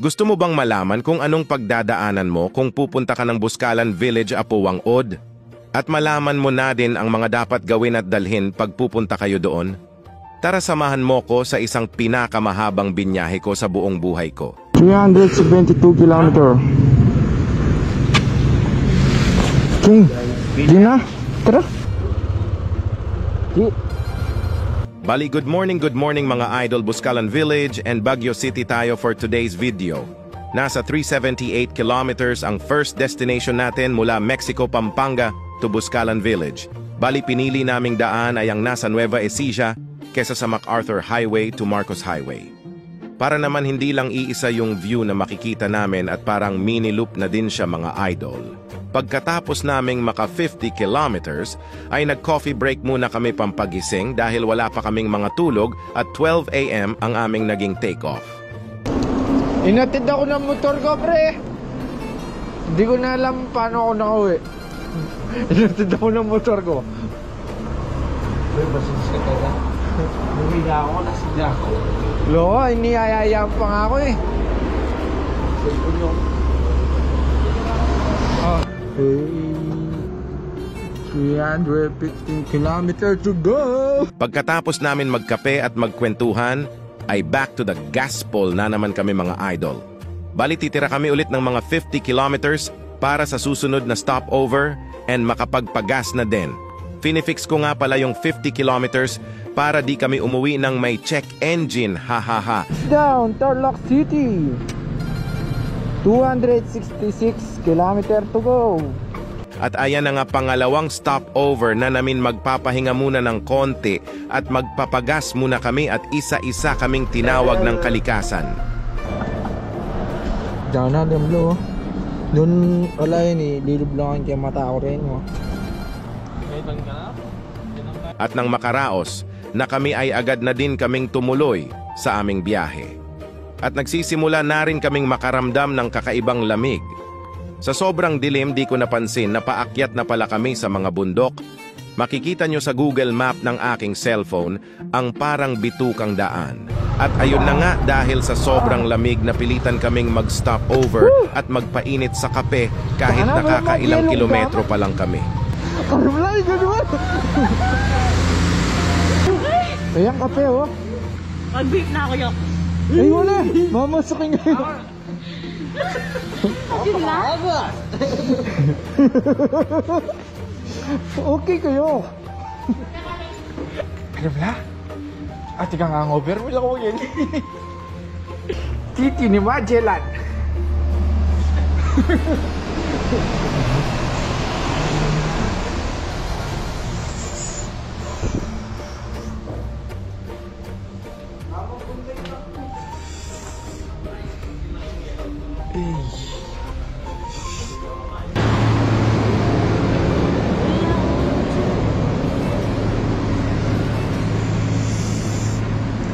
Gusto mo bang malaman kung anong pagdadaanan mo kung pupunta ka ng Buscalan Village, Apuang Od? At malaman mo na din ang mga dapat gawin at dalhin pag pupunta kayo doon? Tara samahan mo ko sa isang pinakamahabang binyahe ko sa buong buhay ko. 372 km. Di na? Tara. Di. Bali, good morning mga idol, Buscalan Village and Baguio City tayo for today's video. Nasa 378 kilometers ang first destination natin mula Mexico, Pampanga to Buscalan Village. Bali, pinili naming daan ay ang nasa Nueva Ecija kesa sa MacArthur Highway to Marcos Highway. Para naman hindi lang iisa yung view na makikita namin at parang mini loop na din siya mga idol. Pagkatapos naming maka 50 kilometers, ay nag-coffee break muna kami pampagising dahil wala pa kaming mga tulog at 12 AM ang aming naging take-off. Inatid ako ng motor ko, pre. Hindi ko na alam paano ako nakauwi. Inatid ako ng motor ko. Uy, basis ka talaga. Bumiga ako, nasidya ako. Loko, iniyayayaan pa nga ako eh. Cellphone nyo. 315 km to go. Pagkatapos namin magkape at magkwentuhan, ay back to the gaspol na naman kami mga idol. Bali titira kami ulit ng mga 50 kilometers para sa susunod na stopover and makapagpagas na din. Finifix ko nga pala yung 50 kilometers para di kami umuwi ng may check engine, hahaha. Down, Tarlac City. 266 km to go. At ayan na nga pangalawang stopover na namin magpapahinga muna ng konti at magpapagas muna kami at isa-isa kaming tinawag ng kalikasan. Diyan na, Demlo. Doon, wala yun eh. Lilublangan kayo mata ko rin mo. At nang makaraos, na kami ay agad na din kaming tumuloy sa aming biyahe. At nagsisimula na rin kaming makaramdam ng kakaibang lamig. Sa sobrang dilim, di ko napansin na paakyat na pala kami sa mga bundok. Makikita nyo sa Google Map ng aking cellphone ang parang bitukang daan. At ayun na nga, dahil sa sobrang lamig, napilitan kaming mag-stop over at magpainit sa kape kahit nakakailang kilometro pa lang kami. Karulay, gano'n! Ayan kape, oh. Mag-beep na ako, Yok. Ay, wala! Mamasukin ngayon. Yun na? Okay kayo. Ano ba? Ate kang hangover mo lang ako yan. Titi ni Magellan.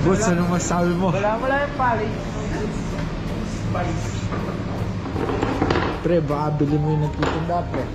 Boss, ano masabi mo? Wala yung pali. Spice. Pre, baka bilhin mo yung nagtitinda, pre.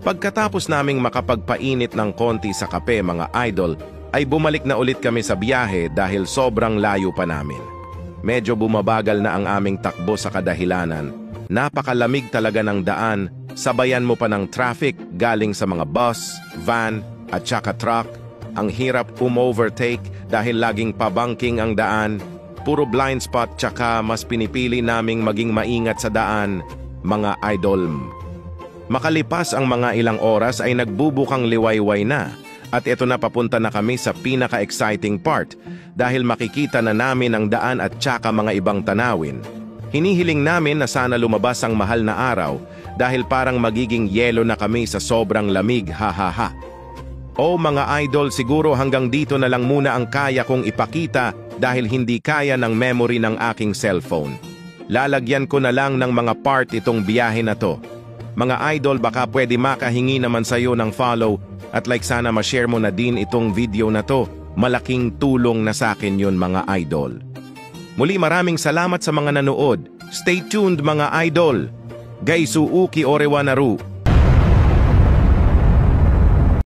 Pagkatapos naming makapagpainit ng konti sa kape mga idol, ay bumalik na ulit kami sa biyahe dahil sobrang layo pa namin. Medyo bumabagal na ang aming takbo sa kadahilanan. Napakalamig talaga ng daan, sabayan mo pa ng traffic galing sa mga bus, van at saka truck. Ang hirap overtake dahil laging pabangking ang daan. Puro blind spot tsaka mas pinipili naming maging maingat sa daan, mga idol. Makalipas ang mga ilang oras ay nagbubukang liwayway na at ito na papunta na kami sa pinaka-exciting part dahil makikita na namin ang daan at tsaka mga ibang tanawin. Hinihiling namin na sana lumabas ang mahal na araw dahil parang magiging yelo na kami sa sobrang lamig, hahaha. O mga idol, siguro hanggang dito na lang muna ang kaya kong ipakita dahil hindi kaya ng memory ng aking cellphone. Lalagyan ko na lang ng mga part itong biyahe na to. Mga idol, baka pwede makahingi naman sa'yo ng follow at like sana ma-share mo na din itong video na to. Malaking tulong na sa akin yun mga idol. Muli maraming salamat sa mga nanood. Stay tuned mga idol. Gaisuuki Orewanaru.